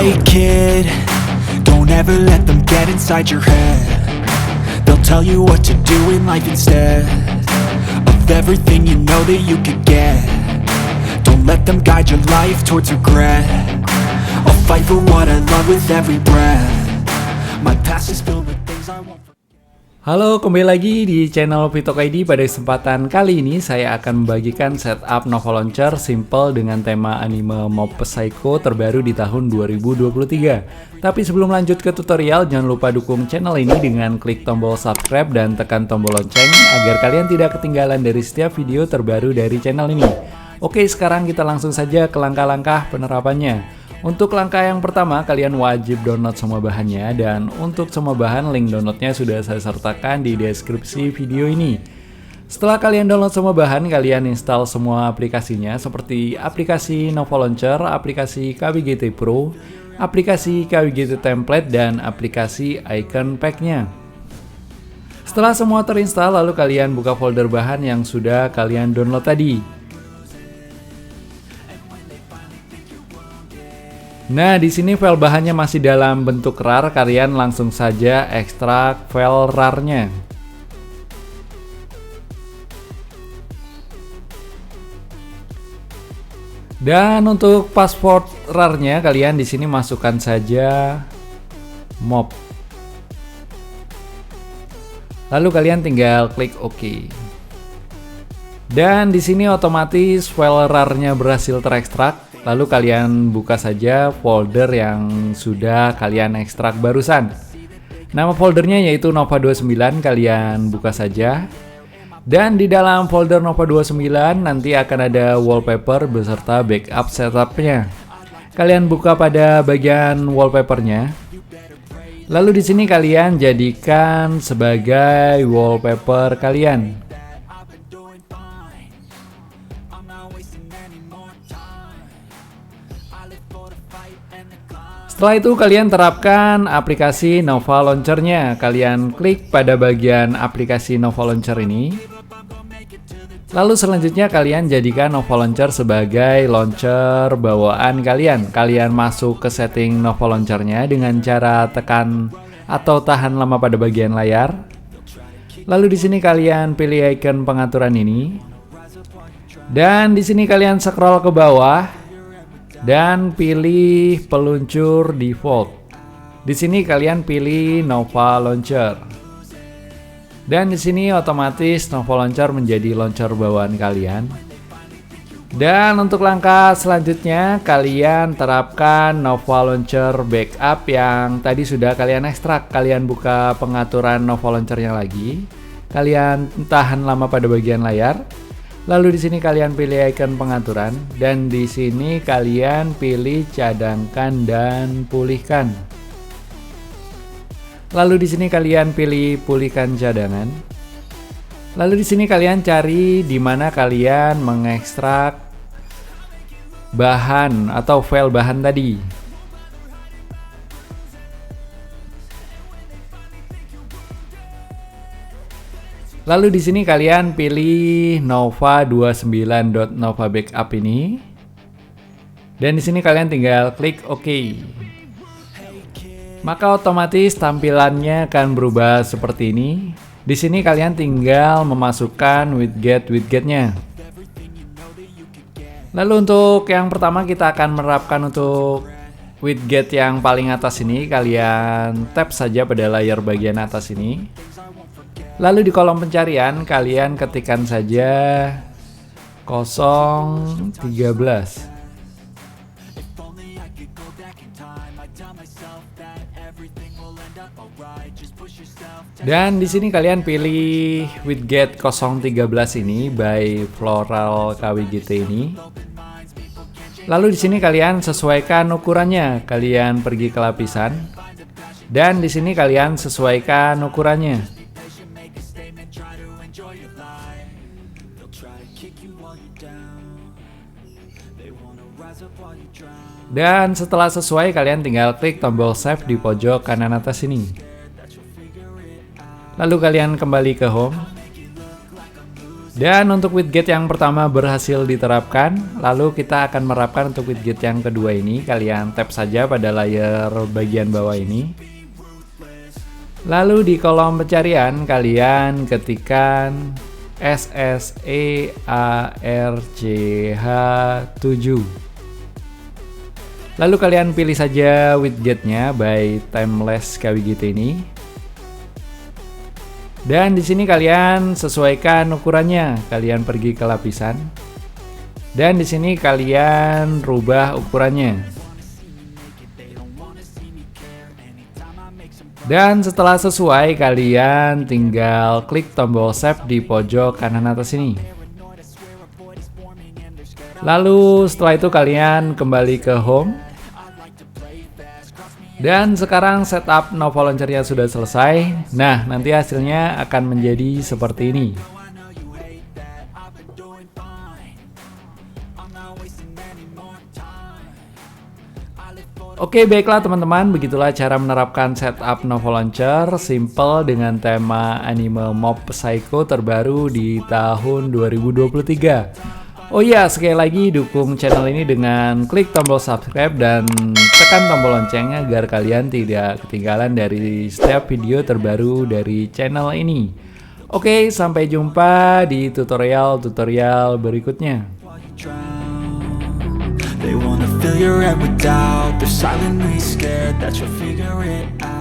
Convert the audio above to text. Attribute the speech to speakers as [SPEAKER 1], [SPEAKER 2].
[SPEAKER 1] Hey kid, don't ever let them get inside your head. They'll tell you what to do in life instead of everything you know that you could get. Don't let them guide your life towards regret. I'll fight for what I love with every breath. My past is filled with things I won't forget.
[SPEAKER 2] Halo, kembali lagi di channel Pitok ID. Pada kesempatan kali ini saya akan membagikan setup Nova Launcher simple dengan tema anime Mob Psycho terbaru di tahun 2023. Tapi sebelum lanjut ke tutorial, jangan lupa dukung channel ini dengan klik tombol subscribe dan tekan tombol lonceng agar kalian tidak ketinggalan dari setiap video terbaru dari channel ini. Oke, sekarang kita langsung saja ke langkah-langkah penerapannya. Untuk langkah yang pertama, kalian wajib download semua bahannya, dan untuk semua bahan link downloadnya sudah saya sertakan di deskripsi video ini. Setelah kalian download semua bahan, kalian install semua aplikasinya seperti aplikasi Nova Launcher, aplikasi KWGT Pro, aplikasi KWGT Template, dan aplikasi Icon Pack-nya. Setelah semua terinstall, lalu kalian buka folder bahan yang sudah kalian download tadi. Nah, di sini file bahannya masih dalam bentuk RAR, kalian langsung saja ekstrak file RAR-nya. Dan untuk password RAR-nya, kalian di sini masukkan saja mob. Lalu kalian tinggal klik OK. Dan di sini otomatis file RAR-nya berhasil terekstrak. Lalu kalian buka saja folder yang sudah kalian ekstrak barusan. Nama foldernya yaitu Nova 29, kalian buka saja. Dan di dalam folder Nova 29 nanti akan ada wallpaper beserta backup setupnya. Kalian buka pada bagian wallpapernya. Lalu di sini kalian jadikan sebagai wallpaper kalian. Setelah itu kalian terapkan aplikasi Nova Launcher-nya. Kalian klik pada bagian aplikasi Nova Launcher ini. Lalu selanjutnya kalian jadikan Nova Launcher sebagai launcher bawaan kalian. Kalian masuk ke setting Nova Launcher-nya dengan cara tekan atau tahan lama pada bagian layar. Lalu di sini kalian pilih icon pengaturan ini. Dan di sini kalian scroll ke bawah. Dan pilih peluncur default. Di sini kalian pilih Nova Launcher. Dan di sini otomatis Nova Launcher menjadi launcher bawaan kalian. Dan untuk langkah selanjutnya, kalian terapkan Nova Launcher backup yang tadi sudah kalian ekstrak. Kalian buka pengaturan Nova Launcher-nya lagi. Kalian tahan lama pada bagian layar. Lalu di sini kalian pilih icon pengaturan, dan di sini kalian pilih cadangkan dan pulihkan. Lalu di sini kalian pilih pulihkan cadangan. Lalu di sini kalian cari di mana kalian mengekstrak bahan atau file bahan tadi. Lalu di sini kalian pilih Nova 29.nova backup ini. Dan di sini kalian tinggal klik OK. Maka otomatis tampilannya akan berubah seperti ini. Di sini kalian tinggal memasukkan widget-widgetnya. Lalu untuk yang pertama kita akan menerapkan untuk widget yang paling atas ini. Kalian tap saja pada layar bagian atas ini. Lalu di kolom pencarian kalian ketikkan saja 013. Dan di sini kalian pilih widget 013 ini by Floral KWGT ini. Lalu di sini kalian sesuaikan ukurannya. Kalian pergi ke lapisan. Dan di sini kalian sesuaikan ukurannya. Dan setelah sesuai, kalian tinggal klik tombol save di pojok kanan atas ini. Lalu kalian kembali ke home. Dan untuk widget yang pertama berhasil diterapkan, lalu kita akan menerapkan untuk widget yang kedua ini. Kalian tap saja pada layar bagian bawah ini. Lalu di kolom pencarian kalian ketikkan SSEARCH7. Lalu kalian pilih saja widgetnya by Timeless KWGT ini. Dan di sini kalian sesuaikan ukurannya. Kalian pergi ke lapisan. Dan di sini kalian rubah ukurannya. Dan setelah sesuai, kalian tinggal klik tombol save di pojok kanan atas ini. Lalu setelah itu kalian kembali ke home. Dan sekarang setup Nova Launcher-nya sudah selesai. Nah, nanti hasilnya akan menjadi seperti ini. Oke, baiklah teman-teman, begitulah cara menerapkan setup Nova Launcher simple dengan tema anime Mob Psycho terbaru di tahun 2023. Oh iya, sekali lagi dukung channel ini dengan klik tombol subscribe dan tekan tombol loncengnya agar kalian tidak ketinggalan dari setiap video terbaru dari channel ini. Oke, sampai jumpa di tutorial-tutorial berikutnya.
[SPEAKER 1] They wanna fill your head with doubt. They're silently scared that you'll figure it out.